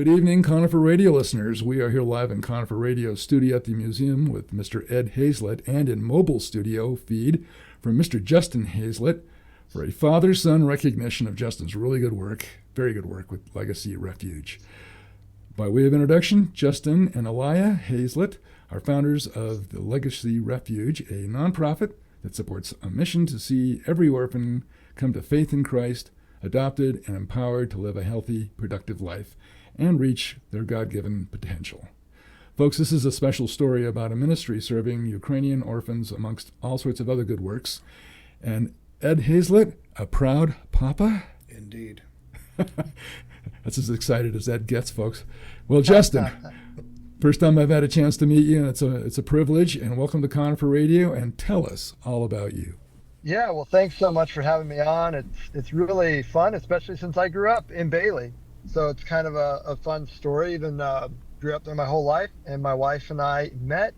Good evening, Conifer Radio listeners. We are here live in Conifer Radio studio at the museum with Mr. Ed Hayslett and in mobile studio feed from Mr. Justin Hayslett for a father-son recognition of Justin's really good work, very good work with Legacy Refuge. By way of introduction, Justin and Alaya Hayslett are founders of the Legacy Refuge, a nonprofit that supports a mission to see every orphan come to faith in Christ, adopted and empowered to live a healthy, productive life and reach their God-given potential. Folks, this is a special story about a ministry serving Ukrainian orphans amongst all sorts of other good works. And Ed Hayslett, a proud papa? Indeed. That's as excited as Ed gets, folks. Well, Justin, first time I've had a chance to meet you, and it's a privilege, and welcome to Conifer Radio, and tell us all about you. Yeah, well, thanks so much for having me on. It's really fun, especially since I grew up in Bailey. So it's kind of a fun story. Even grew up there my whole life, and my wife and I met,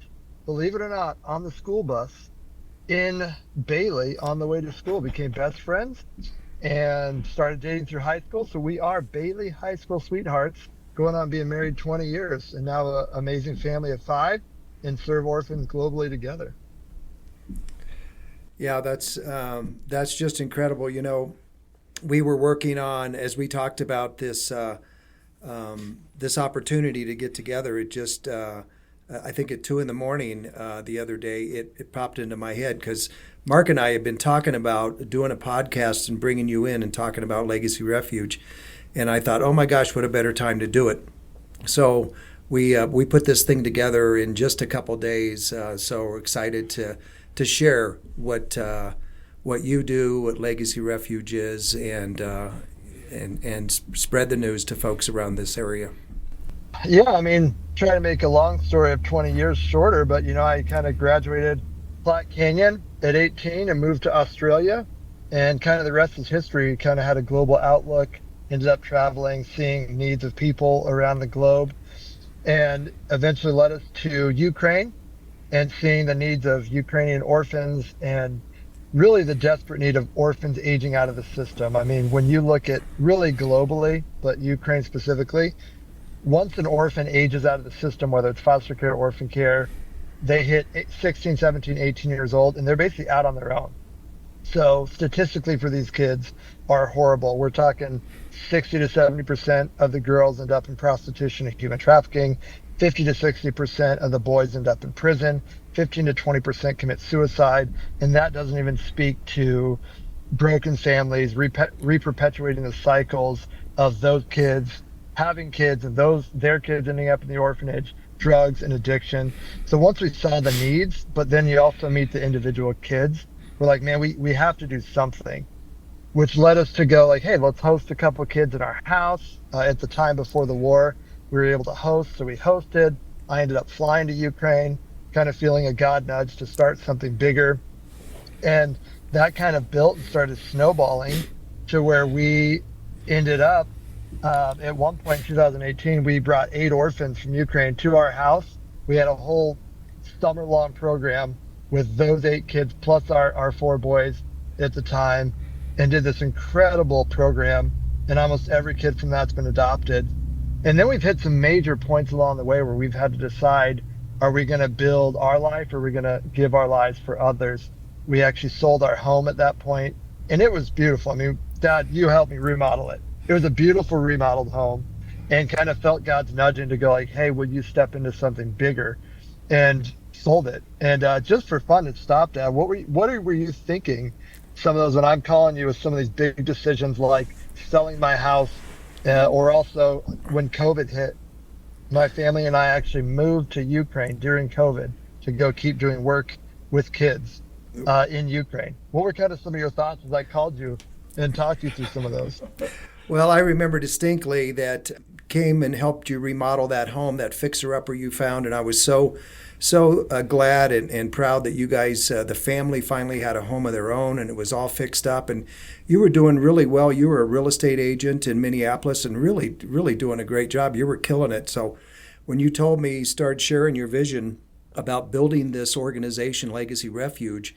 believe it or not, on the school bus in Bailey on the way to school, became best friends, and started dating through high school. So we are Bailey High School sweethearts, going on being married 20 years, and now an amazing family of 5, and serve orphans globally together. Yeah, that's just incredible. You know, we were working on, as we talked about this this opportunity to get together. It just, I think at 2 a.m. The other day, it popped into my head because Mark and I had been talking about doing a podcast and bringing you in and talking about Legacy Refuge, and I thought, oh my gosh, what a better time to do it. So we put this thing together in just a couple days. So we're excited to share what you do, what Legacy Refuge is, and spread the news to folks around this area. Yeah, I mean, trying to make a long story of 20 years shorter, but I kind of graduated Platte Canyon at 18 and moved to Australia, and kind of the rest is history. Kind of had a global outlook, ended up traveling, seeing needs of people around the globe, and eventually led us to Ukraine and seeing the needs of Ukrainian orphans and really the desperate need of orphans aging out of the system. I mean, when you look at really globally, but Ukraine specifically, once an orphan ages out of the system, whether it's foster care or orphan care, they hit 16, 17, 18 years old, and they're basically out on their own. So statistically for these kids are horrible. We're talking 60 to 70% of the girls end up in prostitution and human trafficking. 50 to 60% of the boys end up in prison, 15 to 20% commit suicide, and that doesn't even speak to broken families, re-perpetuating the cycles of those kids having kids and their kids ending up in the orphanage, drugs and addiction. So once we saw the needs, but then you also meet the individual kids, we're like, man, we have to do something, which led us to go like, hey, let's host a couple of kids in our house. At the time before the war, we were able to host, so we hosted. I ended up flying to Ukraine, kind of feeling a God nudge to start something bigger. And that kind of built and started snowballing to where we ended up, at one point in 2018, we brought 8 orphans from Ukraine to our house. We had a whole summer-long program with those 8 kids, plus our 4 boys at the time, and did this incredible program. And almost every kid from that's been adopted. And then we've hit some major points along the way where we've had to decide, are we going to build our life or are we going to give our lives for others? We actually sold our home at that point, and it was beautiful. I mean, Dad, you helped me remodel it. It was a beautiful remodeled home, and kind of felt God's nudging to go like, hey, would you step into something bigger? And sold it. And just for fun, it stopped, Dad. What were you thinking? Some of those, when I'm calling you with some of these big decisions like selling my house, or also when COVID hit, my family and I actually moved to Ukraine during COVID to go keep doing work with kids in Ukraine. What were kind of some of your thoughts as I called you and talked you through some of those? Well, I remember distinctly that came and helped you remodel that home, that fixer-upper you found, and I was so glad and proud that you guys, the family, finally had a home of their own, and it was all fixed up, and you were doing really well. You were a real estate agent in Minneapolis and really, really doing a great job. You were killing it. So when you told me, started sharing your vision about building this organization, Legacy Refuge,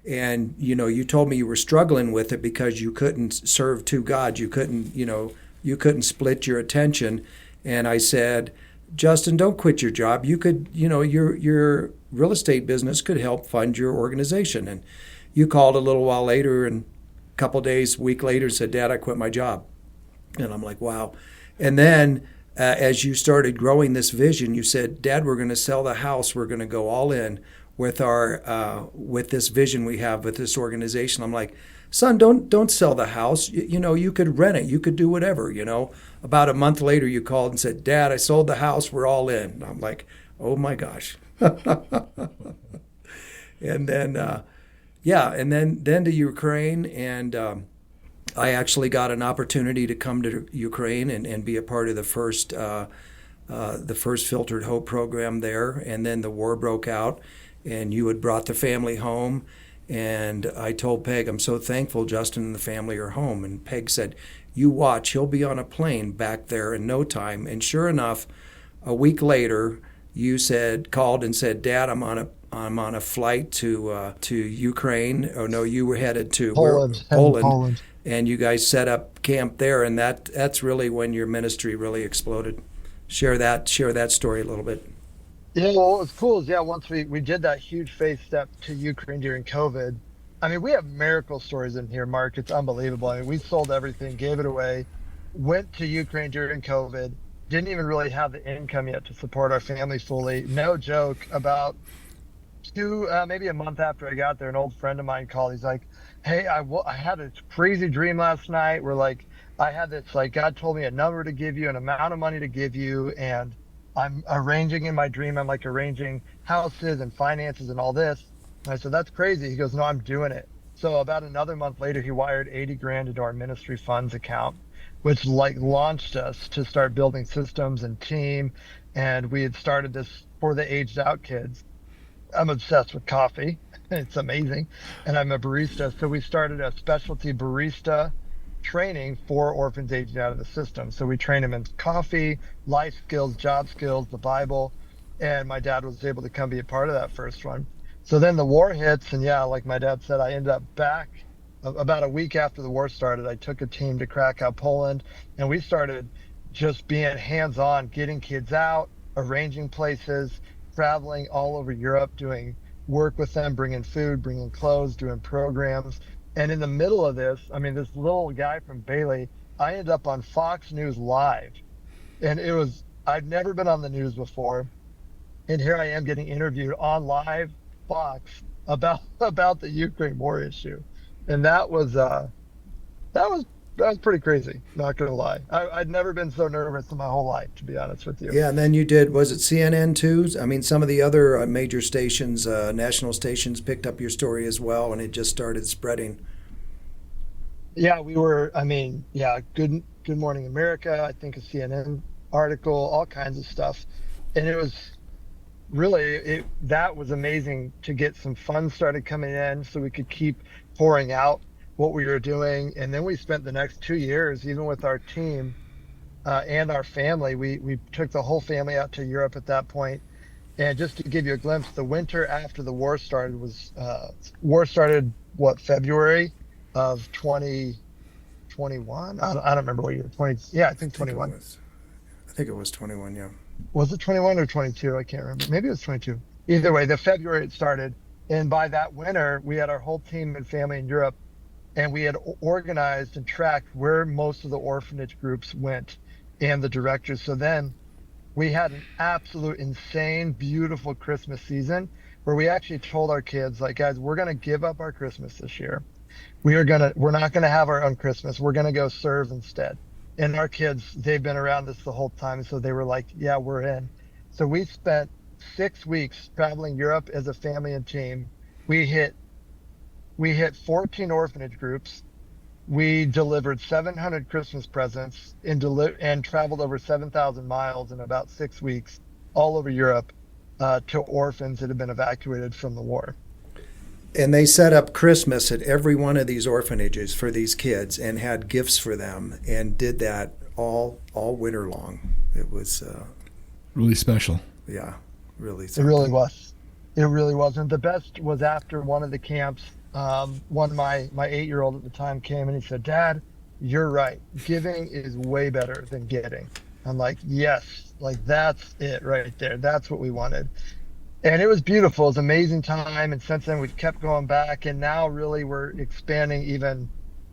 and you told me you were struggling with it because you couldn't serve 2 gods. You couldn't split your attention. And I said, Justin, don't quit your job. You could, your real estate business could help fund your organization. And you called a little while later, and a couple days, week later, said, Dad, I quit my job. And I'm like, wow. And then as you started growing this vision, you said, Dad, we're going to sell the house. We're going to go all in with with this vision we have with this organization. I'm like, son, don't sell the house. You could rent it. You could do whatever. About a month later, you called and said, Dad, I sold the house. We're all in. I'm like, oh my gosh. And then, and then to Ukraine, and I actually got an opportunity to come to Ukraine and be a part of the first Filtered Hope program there. And then the war broke out, and you had brought the family home. And I told Peg, I'm so thankful Justin and the family are home. And Peg said, you watch, he'll be on a plane back there in no time. And sure enough, a week later, you called and said, Dad, I'm on a flight to Ukraine. Oh no, you were headed to Poland. And you guys set up camp there, and that's really when your ministry really exploded. Share that story a little bit. Yeah, well, what was cool is, once we did that huge faith step to Ukraine during COVID, I mean, we have miracle stories in here, Mark. It's unbelievable. I mean, we sold everything, gave it away, went to Ukraine during COVID, didn't even really have the income yet to support our family fully. No joke, about maybe a month after I got there, an old friend of mine called. He's like, hey, I had a crazy dream last night where, like, I had this, like, God told me a number to give you, an amount of money to give you, and I'm arranging in my dream. I'm like arranging houses and finances and all this. And I said, that's crazy. He goes, no, I'm doing it. So about another month later, he wired 80 grand into our ministry funds account, which like launched us to start building systems and team. And we had started this for the aged out kids. I'm obsessed with coffee. It's amazing. And I'm a barista. So we started a specialty barista training for orphans aging out of the system. So we train them in coffee, life skills, job skills, the Bible. And my dad was able to come be a part of that first one. So then the war hits, and like my dad said, I ended up back about a week after the war started. I took a team to Krakow, Poland, and we started just being hands-on, getting kids out, arranging places, traveling all over Europe, doing work with them, bringing food, bringing clothes, doing programs. And in the middle of this, I mean, this little guy from Bailey, I ended up on Fox News Live. And I'd never been on the news before. And here I am getting interviewed on live Fox about the Ukraine war issue. And that was pretty crazy, not gonna lie. I'd never been so nervous in my whole life, to be honest with you. Yeah, and then you did, was it CNN too? I mean, some of the other major stations, national stations, picked up your story as well, and it just started spreading. Yeah, we were, Good Morning America, I think a CNN article, all kinds of stuff. And it was really, that was amazing to get some funds started coming in so we could keep pouring out what we were doing. And then we spent the next 2 years, even with our team and our family, we took the whole family out to Europe at that point. And just to give you a glimpse, the winter after the war started February of 2021? I don't remember what year, I think 21. I think it was 21, yeah. Was it 21 or 22? I can't remember. Maybe it was 22. Either way, the February it started. And by that winter, we had our whole team and family in Europe, and we had organized and tracked where most of the orphanage groups went and the directors. So then we had an absolute insane, beautiful Christmas season where we actually told our kids, like, guys, we're going to give up our Christmas this year. We're not going to have our own Christmas. We're going to go serve instead. And our kids, they've been around this the whole time. So they were like, yeah, we're in. So we spent 6 weeks traveling Europe as a family and team. We hit 14 orphanage groups. We delivered 700 Christmas presents and traveled over 7,000 miles in about 6 weeks all over Europe to orphans that had been evacuated from the war. And they set up Christmas at every one of these orphanages for these kids and had gifts for them and did that all winter long. It was really special. Yeah, really something. It really was. It really was. And the best was after one of the camps, my 8-year-old at the time came and he said, Dad, you're right. Giving is way better than getting. I'm like, yes, like that's it right there. That's what we wanted. And it was beautiful. It was an amazing time. And since then, we've kept going back. And now, really, we're expanding even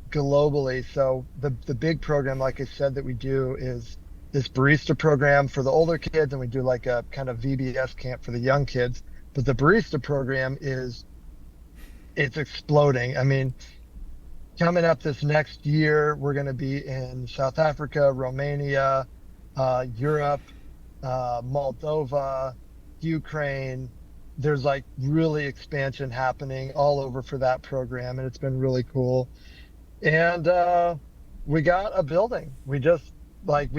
globally. So, the big program, like I said, that we do is this barista program for the older kids. And we do like a kind of VBS camp for the young kids. But the barista program it's exploding. I mean, coming up this next year, we're going to be in South Africa, Romania, Europe, Moldova, Ukraine. There's like really expansion happening all over for that program, and it's been really cool. And we got a building. We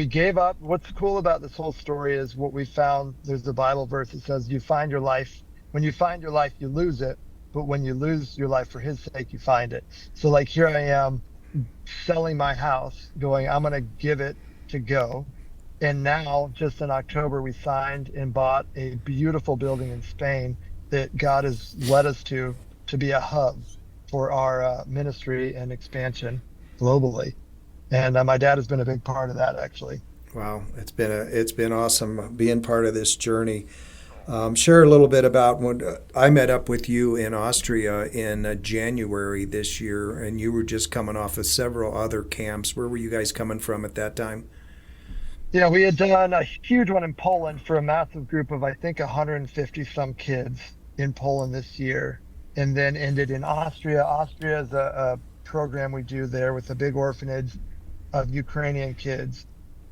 gave up. What's cool about this whole story is what we found. There's a Bible verse that says, "You find your life. When you find your life, you lose it. But when you lose your life for His sake, you find it." So like here I am selling my house, going, I'm going to give it to go. And now, just in October, we signed and bought a beautiful building in Spain that God has led us to be a hub for our ministry and expansion globally. And my dad has been a big part of that, actually. Wow, it's been awesome being part of this journey. Share a little bit about when I met up with you in Austria in January this year, and you were just coming off of several other camps. Where were you guys coming from at that time? Yeah, we had done a huge one in Poland for a massive group of, I think, 150 some kids in Poland this year, and then ended in Austria. Austria is a program we do there with a big orphanage of Ukrainian kids.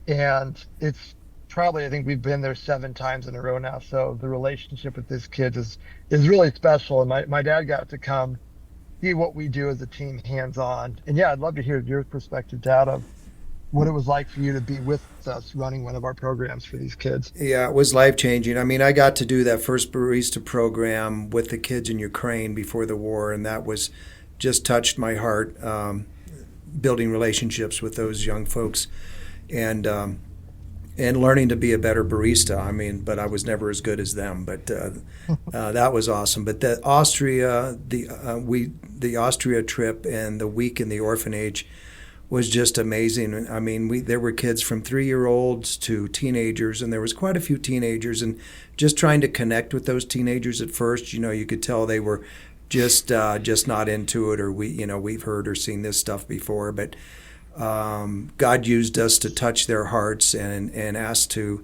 And it's probably, I think we've been there 7 times in a row now. So the relationship with these kids is really special. And my dad got to come see what we do as a team hands on. And yeah, I'd love to hear your perspective, Dad, of what it was like for you to be with us running one of our programs for these kids. Yeah, it was life-changing. I mean, I got to do that first barista program with the kids in Ukraine before the war, and that was just touched my heart, building relationships with those young folks and learning to be a better barista. I mean, but I was never as good as them, but that was awesome. But the Austria trip and the week in the orphanage was just amazing. I mean, there were kids from 3-year-olds to teenagers, and there was quite a few teenagers. And just trying to connect with those teenagers at first, you could tell they were just not into it, or we've heard or seen this stuff before. But God used us to touch their hearts and asked to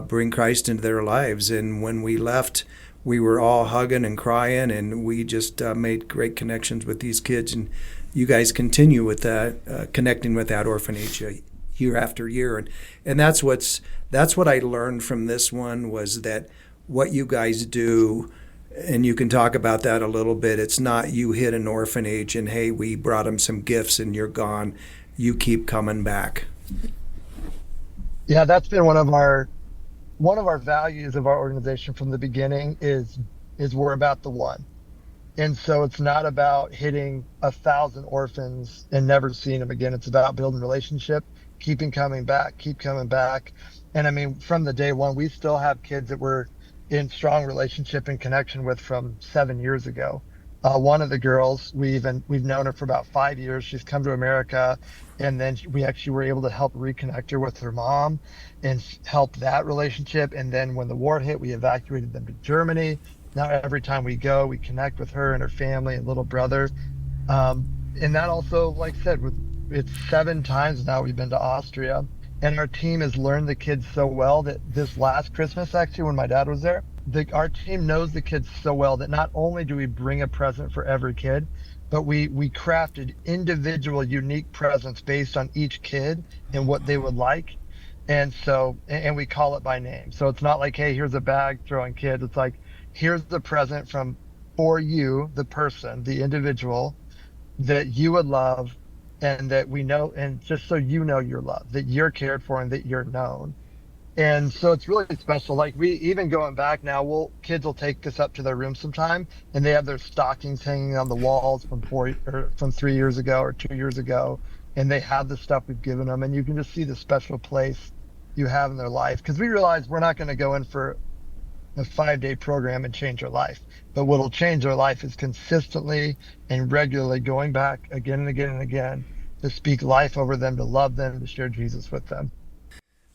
bring Christ into their lives. And when we left, we were all hugging and crying, and we just made great connections with these kids. And you guys continue with that, connecting with that orphanage year after year, and that's what I learned from this one, was that what you guys do, and you can talk about that a little bit. It's not you hit an orphanage and hey, we brought them some gifts and you're gone. You keep coming back. Yeah, that's been one of our values of our organization from the beginning is we're about the one. And so it's not about hitting 1,000 orphans and never seeing them again. It's about building relationship, keep coming back. And I mean, from the day one, we still have kids that we're in strong relationship and connection with from 7 years ago. One of the girls, we've known her for about 5 years. She's come to America, and then we actually were able to help reconnect her with her mom and help that relationship. And then when the war hit, we evacuated them to Germany. Now every time we go, we connect with her and her family and little brother. And that also, like I said, it's 7 times now we've been to Austria. And our team has learned the kids so well that this last Christmas, actually, when my dad was there, our team knows the kids so well that not only do we bring a present for every kid, but we crafted individual, unique presents based on each kid and what they would like. And we call it by name. So it's not like, hey, here's a bag throwing kids. It's like, here's the present for you, the person, the individual that you would love, and that we know, and just so you know you're loved, that you're cared for and that you're known. And so it's really special. Like, we even going back now, kids will take us up to their room sometime, and they have their stockings hanging on the walls from 3 years ago or 2 years ago, and they have the stuff we've given them, and you can just see the special place you have in their life. Because we realize we're not going to go in for a 5-day program and change their life, but what will change their life is consistently and regularly going back again and again and again to speak life over them, to love them, to share Jesus with them.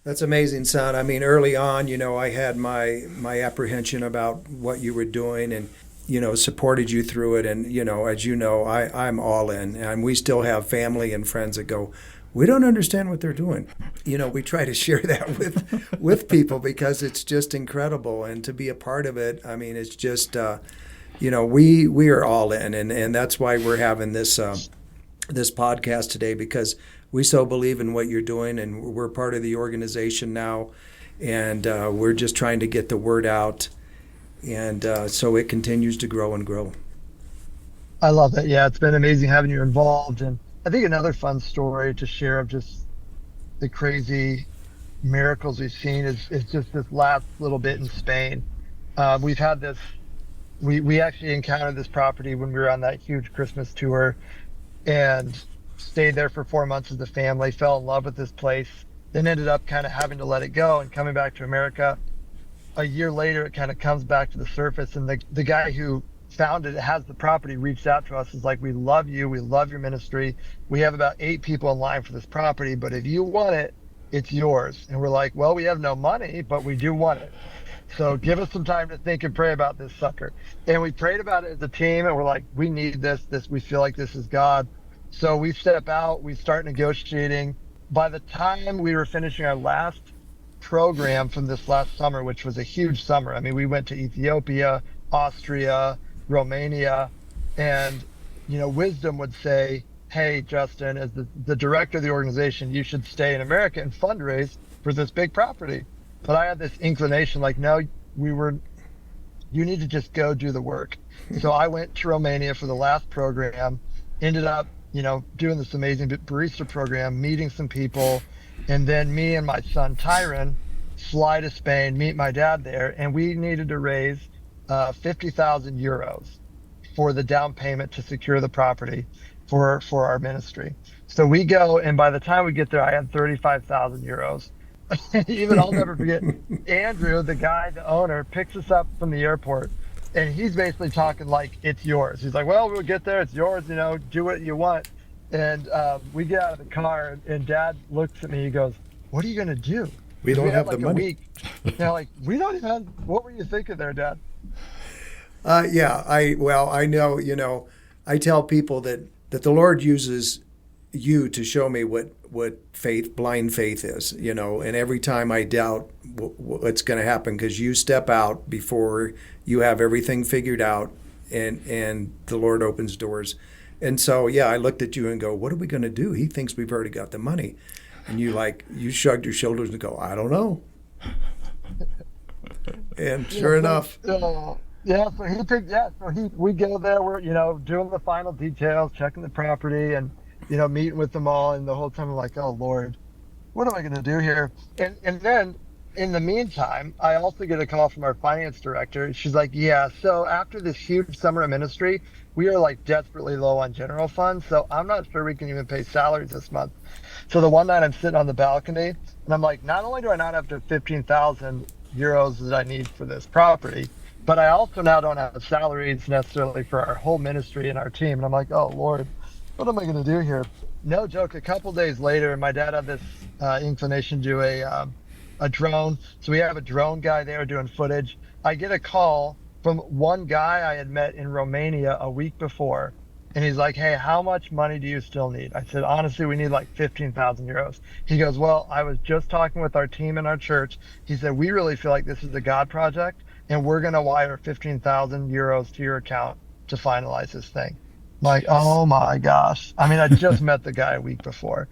That's amazing, son. I mean, early on, I had my apprehension about what you were doing, and supported you through it. And as you know, I'm all in, and we still have family and friends that go, we don't understand what they're doing. We try to share that with people because it's just incredible, and to be a part of it. I mean, it's just we are all in, and that's why we're having this podcast today, because we so believe in what you're doing, and we're part of the organization now, and we're just trying to get the word out, and so it continues to grow and grow. I love it. Yeah, it's been amazing having you involved. And I think another fun story to share of just the crazy miracles we've seen is just this last little bit in Spain. We've had this, we actually encountered this property when we were on that huge Christmas tour, and stayed there for 4 months as a family, fell in love with this place, then ended up kind of having to let it go and coming back to America. A year later, it kind of comes back to the surface, and the guy who founded it, has the property, reached out to us, is like, we love you, we love your ministry, we have about 8 people in line for this property, but if you want it, it's yours. And we're like, well, we have no money, but we do want it, so give us some time to think and pray about this sucker. And we prayed about it as a team, and we're like, we need this, we feel like this is God. So we step out, we start negotiating. By the time we were finishing our last program from this last summer, which was a huge summer, I mean, we went to Ethiopia, Austria, Romania, and wisdom would say, hey, Justin, as the director of the organization, you should stay in America and fundraise for this big property. But I had this inclination, like, no, you need to just go do the work. So I went to Romania for the last program, ended up doing this amazing barista program, meeting some people, and then me and my son Tyron fly to Spain, meet my dad there, and we needed to raise 50,000 euros for the down payment to secure the property for our ministry. So we go, and by the time we get there, I had 35,000 euros. Even I'll never forget, Andrew, the guy, the owner, picks us up from the airport, and he's basically talking like it's yours. He's like, well, we'll get there, it's yours, do what you want. And we get out of the car, and Dad looks at me, he goes, what are you going to do? We don't have like the money. Like, we don't even have, what were you thinking there, Dad? I know, I tell people that the Lord uses you to show me what blind faith is, and every time I doubt what's going to happen, because you step out before you have everything figured out, and the Lord opens doors. And so, I looked at you and go, what are we going to do? He thinks we've already got the money. And you shrugged your shoulders and go, I don't know. And sure enough. We go there, we're, doing the final details, checking the property, and, meeting with them all. And the whole time I'm like, oh, Lord, what am I going to do here? And then in the meantime, I also get a call from our finance director. She's like, yeah, so after this huge summer of ministry, we are like desperately low on general funds. So I'm not sure we can even pay salaries this month. So the one night I'm sitting on the balcony, and I'm like, not only do I not have the 15,000 euros that I need for this property, but I also now don't have salaries necessarily for our whole ministry and our team. And I'm like, oh, Lord, what am I going to do here? No joke. A couple days later, my dad had this inclination to do a drone. So we have a drone guy there doing footage. I get a call from one guy I had met in Romania a week before. And he's like, hey, how much money do you still need? I said, honestly, we need like 15,000 euros. He goes, well, I was just talking with our team in our church. He said, we really feel like this is a God project, and we're going to wire 15,000 euros to your account to finalize this thing. I'm like, oh my gosh. I mean, I just met the guy a week before.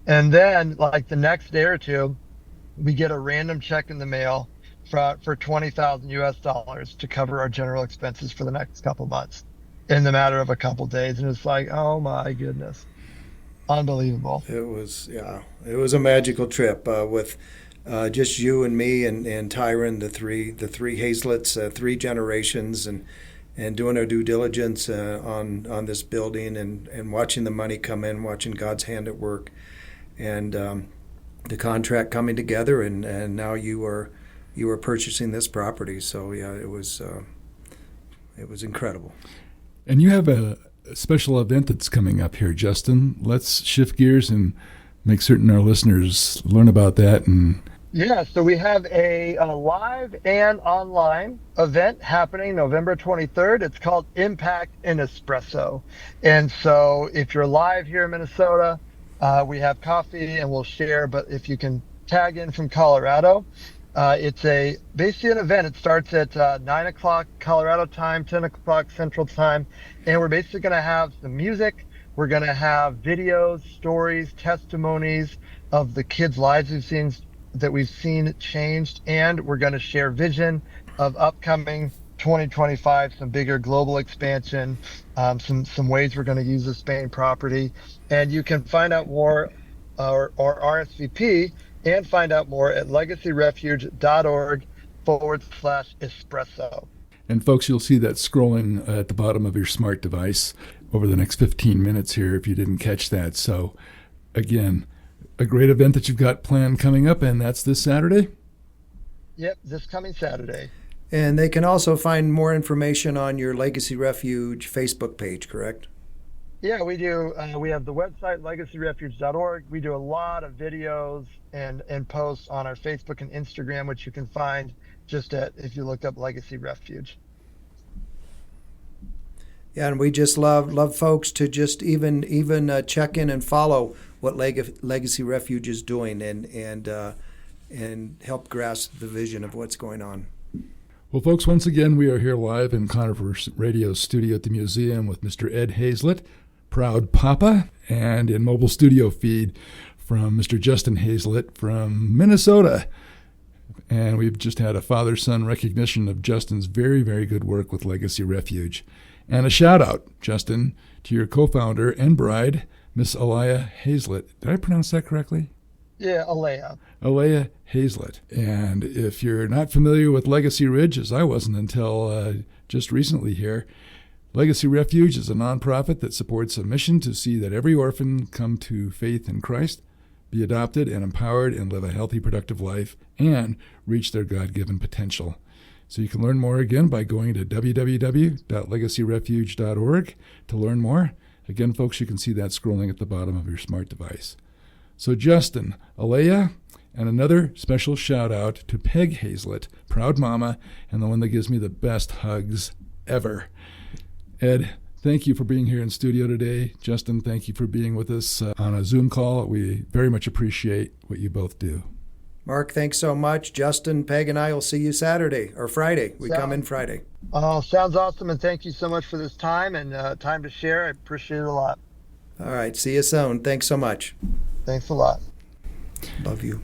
And then like the next day or two, we get a random check in the mail for 20,000 US dollars to cover our general expenses for the next couple months in the matter of a couple days. And it's like, oh my goodness, unbelievable. It was a magical trip with just you and me and Tyron, the three Haysletts, 3 generations, and doing our due diligence on this building, and watching the money come in, watching God's hand at work, and the contract coming together, and now you are purchasing this property. So it was incredible. And you have a special event that's coming up here, Justin. Let's shift gears and make certain our listeners learn about that and Yeah, so we have a live and online event happening November 23rd. It's called Impact in Espresso. And so if you're live here in Minnesota, we have coffee and we'll share. But if you can tag in from Colorado, it's basically an event. It starts at 9 o'clock Colorado time, 10 o'clock Central time. And we're basically going to have some music. We're going to have videos, stories, testimonies of the kids' lives we've seen changed, and we're going to share vision of upcoming 2025, some bigger global expansion, some ways we're going to use the Spain property. And you can find out more or RSVP and find out more at legacyrefuge.org/espresso. And folks, you'll see that scrolling at the bottom of your smart device over the next 15 minutes here if you didn't catch that. So again, a great event that you've got planned coming up, and that's this Saturday? Yep, this coming Saturday. And they can also find more information on your Legacy Refuge Facebook page, correct? Yeah, we do. We have the website, legacyrefuge.org. We do a lot of videos and posts on our Facebook and Instagram, which you can find if you look up Legacy Refuge. Yeah, and we just love folks to just even check in and follow what Legacy Refuge is doing and help grasp the vision of what's going on. Well, folks, once again, we are here live in Conifer Radio studio at the museum with Mr. Ed Hayslett, proud papa, and in mobile studio feed from Mr. Justin Hayslett from Minnesota. And we've just had a father-son recognition of Justin's very, very good work with Legacy Refuge. And a shout-out, Justin, to your co-founder and bride, Miss Alaya Hayslett. Did I pronounce that correctly? Yeah, Alaya. Alaya Hayslett. And if you're not familiar with Legacy Ridge, as I wasn't until just recently here, Legacy Refuge is a nonprofit that supports a mission to see that every orphan come to faith in Christ, be adopted and empowered, and live a healthy, productive life, and reach their God-given potential. So you can learn more again by going to www.legacyrefuge.org to learn more. Again, folks, you can see that scrolling at the bottom of your smart device. So Justin, Alaya, and another special shout out to Peg Hayslett, proud mama, and the one that gives me the best hugs ever. Ed, thank you for being here in studio today. Justin, thank you for being with us on a Zoom call. We very much appreciate what you both do. Mark, thanks so much. Justin, Peg, and I will see you Saturday or Friday. We come in Friday. Oh, sounds awesome, and thank you so much for this time and time to share. I appreciate it a lot. All right, see you soon. Thanks so much. Thanks a lot. Love you.